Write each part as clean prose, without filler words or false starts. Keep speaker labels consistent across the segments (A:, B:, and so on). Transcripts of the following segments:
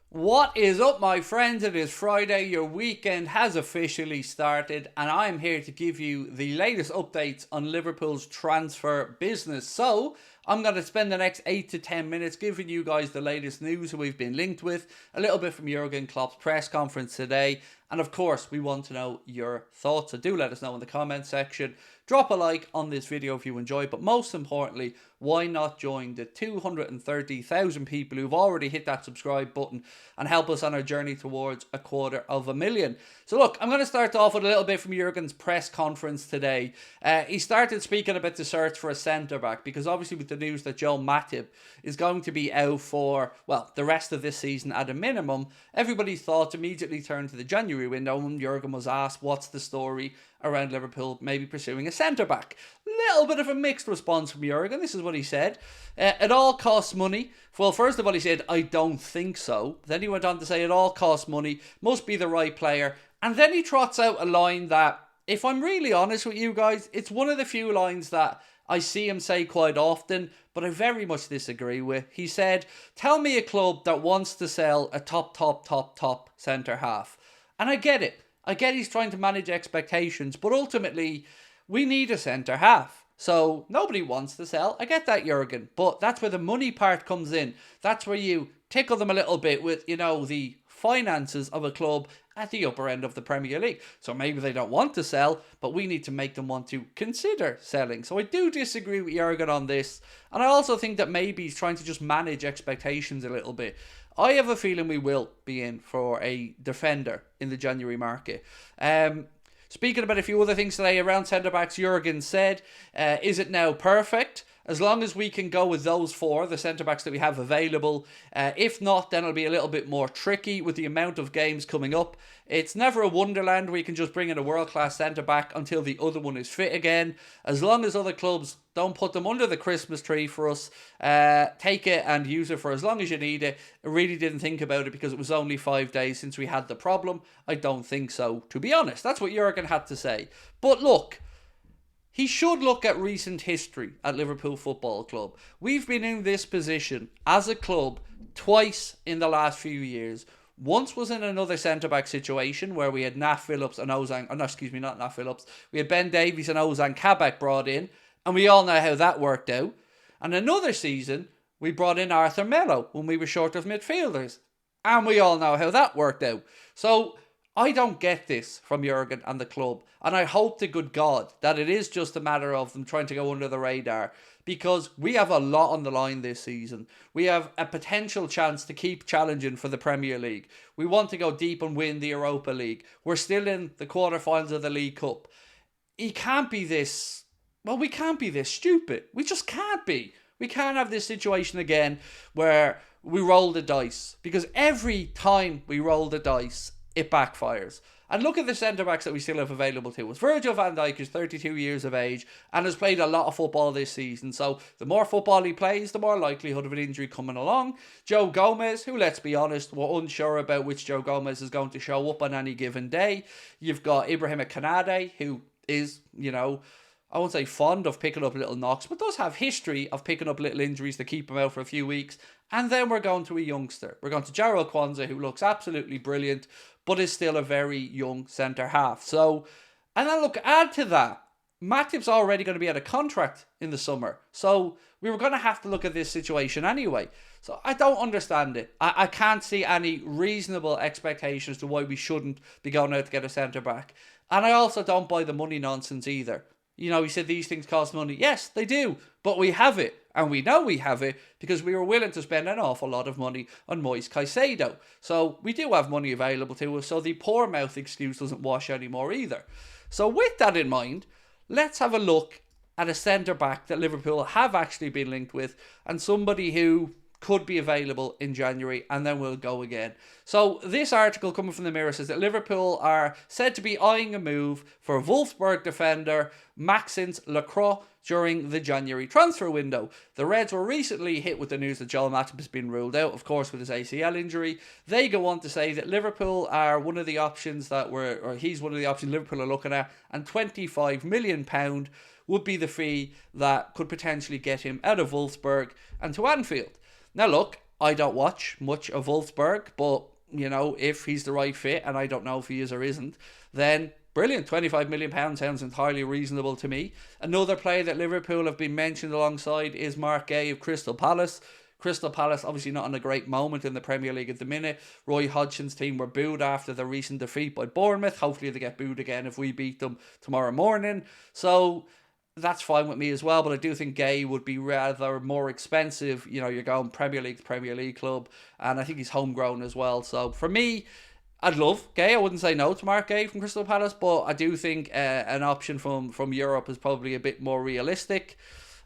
A: What is up, my friends? It is Friday, your weekend has officially started, and I'm here to give you the latest updates on Liverpool's transfer business. So, I'm going to spend the next 8 to 10 minutes giving you guys the latest news that we've been linked with, a little bit from Jurgen Klopp's press conference today, and of course, we want to know your thoughts, so do let us know in the comment section. Drop a like on this video if you enjoy, but most importantly, why not join the 230,000 people who've already hit that subscribe button and help us on our journey towards 250,000. So look, I'm going to start off with a little bit from Jurgen's press conference today. He started speaking about the search for a centre-back, because obviously with the news that Joe Matip is going to be out for, well, the rest of this season at a minimum, everybody's thoughts immediately turned to the January window when Jurgen was asked what's the story around Liverpool maybe pursuing a centre-back. Little bit of a mixed response from Jurgen. This is what he said. It all costs money. Well, first of all, he said, I don't think so. Then he went on to say it all costs money, must be the right player. And then he trots out a line that, if I'm really honest with you guys, it's one of the few lines that I see him say quite often, but I very much disagree with. He said, tell me a club that wants to sell a top centre half. And I get it. I get he's trying to manage expectations, but ultimately, we need a centre half. So, nobody wants to sell. I get that, Jurgen. But that's where the money part comes in. That's where you tickle them a little bit with, the finances of a club at the upper end of the Premier League. So maybe they don't want to sell, but we need to make them want to consider selling. So I do disagree with Jurgen on this. And I also think that maybe he's trying to just manage expectations a little bit. I have a feeling we will be in for a defender in the January market. Speaking about a few other things today around centre-backs, Jurgen said, is it now perfect? As long as we can go with those four, the centre-backs that we have available. If not, then it'll be a little bit more tricky with the amount of games coming up. It's never a wonderland where you can just bring in a world-class centre-back until the other one is fit again. As long as other clubs don't put them under the Christmas tree for us, take it and use it for as long as you need it. I really didn't think about it because it was only 5 days since we had the problem. I don't think so, to be honest. That's what Jurgen had to say. But look, he should look at recent history at Liverpool Football Club. We've been in this position as a club twice in the last few years. Once was in another centre-back situation where we had Nat Phillips and not Nat Phillips. We had Ben Davies and Ozan Kabak brought in, and we all know how that worked out. And another season, we brought in Arthur Melo when we were short of midfielders, and we all know how that worked out. So I don't get this from Jurgen and the club, and I hope to good God that it is just a matter of them trying to go under the radar, because we have a lot on the line this season. We have a potential chance to keep challenging for the Premier League. We want to go deep and win the Europa League. We're still in the quarterfinals of the League Cup. We can't be this stupid. We just can't be. We can't have this situation again where we roll the dice, because every time we roll the dice, it backfires. And look at the centre-backs that we still have available to us. Virgil van Dijk is 32 years of age and has played a lot of football this season. So the more football he plays, the more likelihood of an injury coming along. Joe Gomez, who, let's be honest, we're unsure about which Joe Gomez is going to show up on any given day. You've got Ibrahim Kanade, who is, I won't say fond of picking up little knocks, but does have history of picking up little injuries to keep him out for a few weeks. And then we're going to a youngster. We're going to Jarrell Kwanzaa, who looks absolutely brilliant, but is still a very young centre half. So, and then look, add to that, Matip's already going to be out of contract in the summer. So we were going to have to look at this situation anyway. So I don't understand it. I can't see any reasonable expectations to why we shouldn't be going out to get a centre back. And I also don't buy the money nonsense either. He said these things cost money. Yes, they do, but we have it. And we know we have it because we were willing to spend an awful lot of money on Moise Caicedo. So we do have money available to us, so the poor mouth excuse doesn't wash anymore either. So with that in mind, let's have a look at a centre-back that Liverpool have actually been linked with, and somebody who could be available in January, and then we'll go again. So this article coming from the Mirror says that Liverpool are said to be eyeing a move for Wolfsburg defender Maxence Lacroix during the January transfer window. The Reds were recently hit with the news that Joel Matip has been ruled out, of course, with his ACL injury. They go on to say that Liverpool are one of the options he's one of the options Liverpool are looking at, and £25 million would be the fee that could potentially get him out of Wolfsburg and to Anfield. Now look, I don't watch much of Wolfsburg, but, you know, if he's the right fit, and I don't know if he is or isn't, then brilliant. £25 million sounds entirely reasonable to me. Another player that Liverpool have been mentioned alongside is Mark Gay of Crystal Palace. Crystal Palace obviously not in a great moment in the Premier League at the minute. Roy Hodgson's team were booed after the recent defeat by Bournemouth. Hopefully they get booed again if we beat them tomorrow morning. So that's fine with me as well, but I do think Gay would be rather more expensive. You know, you're going Premier League to Premier League club, and I think he's homegrown as well. So for me, I'd love Gay. I wouldn't say no to Mark Gay from Crystal Palace, but I do think an option from Europe is probably a bit more realistic.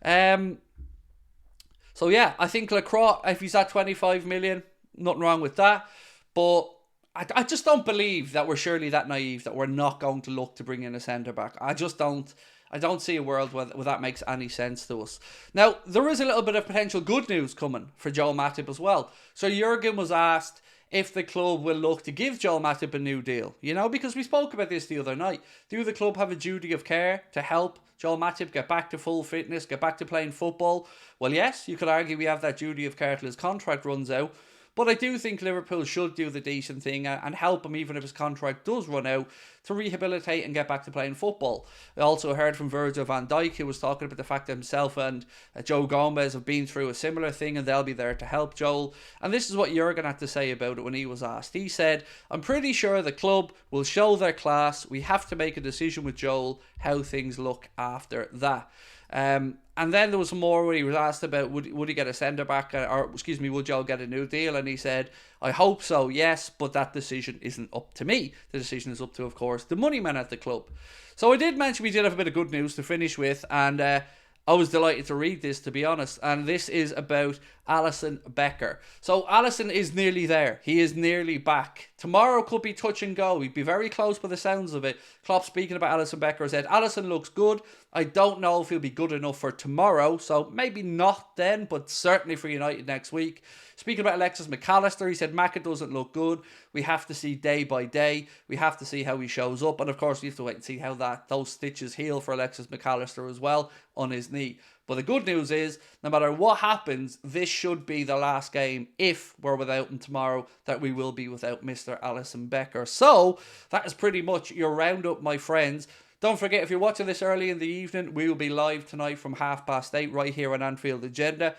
A: So yeah, I think LACROIX, if he's at 25 million, nothing wrong with that. But I just don't believe that we're surely that naive that we're not going to look to bring in a centre-back. I don't see a world where that makes any sense to us. Now, there is a little bit of potential good news coming for Joel Matip as well. So Jurgen was asked if the club will look to give Joel Matip a new deal. You know, because we spoke about this the other night. Do the club have a duty of care to help Joel Matip get back to full fitness, get back to playing football? Well, yes, you could argue we have that duty of care till his contract runs out. But I do think Liverpool should do the decent thing and help him, even if his contract does run out, to rehabilitate and get back to playing football. I also heard from Virgil van Dijk, who was talking about the fact that himself and Joe Gomez have been through a similar thing and they'll be there to help Joel. And this is what Jurgen had to say about it when he was asked. He said, "I'm pretty sure the club will show their class. We have to make a decision with Joel how things look after that." And then there was some more where he was asked about would he get a centre-back, would Joel get a new deal? And he said, "I hope so, yes, but that decision isn't up to me. The decision is up to, of course, the money men at the club." So I did mention we did have a bit of good news to finish with, and I was delighted to read this, to be honest. And this is about Allison Becker. So Allison is nearly there. He is nearly back. Tomorrow could be touch and go. He'd be very close by the sounds of it. Klopp, speaking about Allison Becker, said, "Allison looks good. I don't know if he'll be good enough for tomorrow, so maybe not then, but certainly for United next week." Speaking about Alexis McAllister, he said, "Maka doesn't look good. We have to see day by day. We have to see how he shows up. And of course, we have to wait and see how those stitches heal for Alexis McAllister as well on his knee." But the good news is, no matter what happens, this should be the last game, if we're without him tomorrow, that we will be without Mr. Allison Becker. So that is pretty much your roundup, my friends. Don't forget, if you're watching this early in the evening, we will be live tonight from 8:30 right here on Anfield Agenda.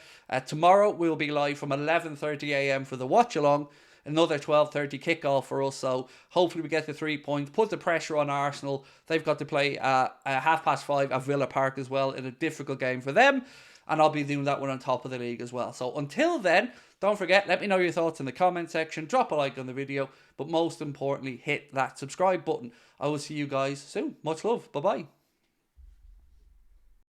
A: Tomorrow, we'll be live from 11:30 a.m. for the watch-along. Another 12:30 kickoff for us, so hopefully we get the 3 points, put the pressure on Arsenal. They've got to play at 5:30 at Villa Park as well, in a difficult game for them, and I'll be doing that one on top of the league as well. So until then, don't forget, let me know your thoughts in the comment section, drop a like on the video, but most importantly, hit that subscribe button. I will see you guys soon. Much love. Bye-bye.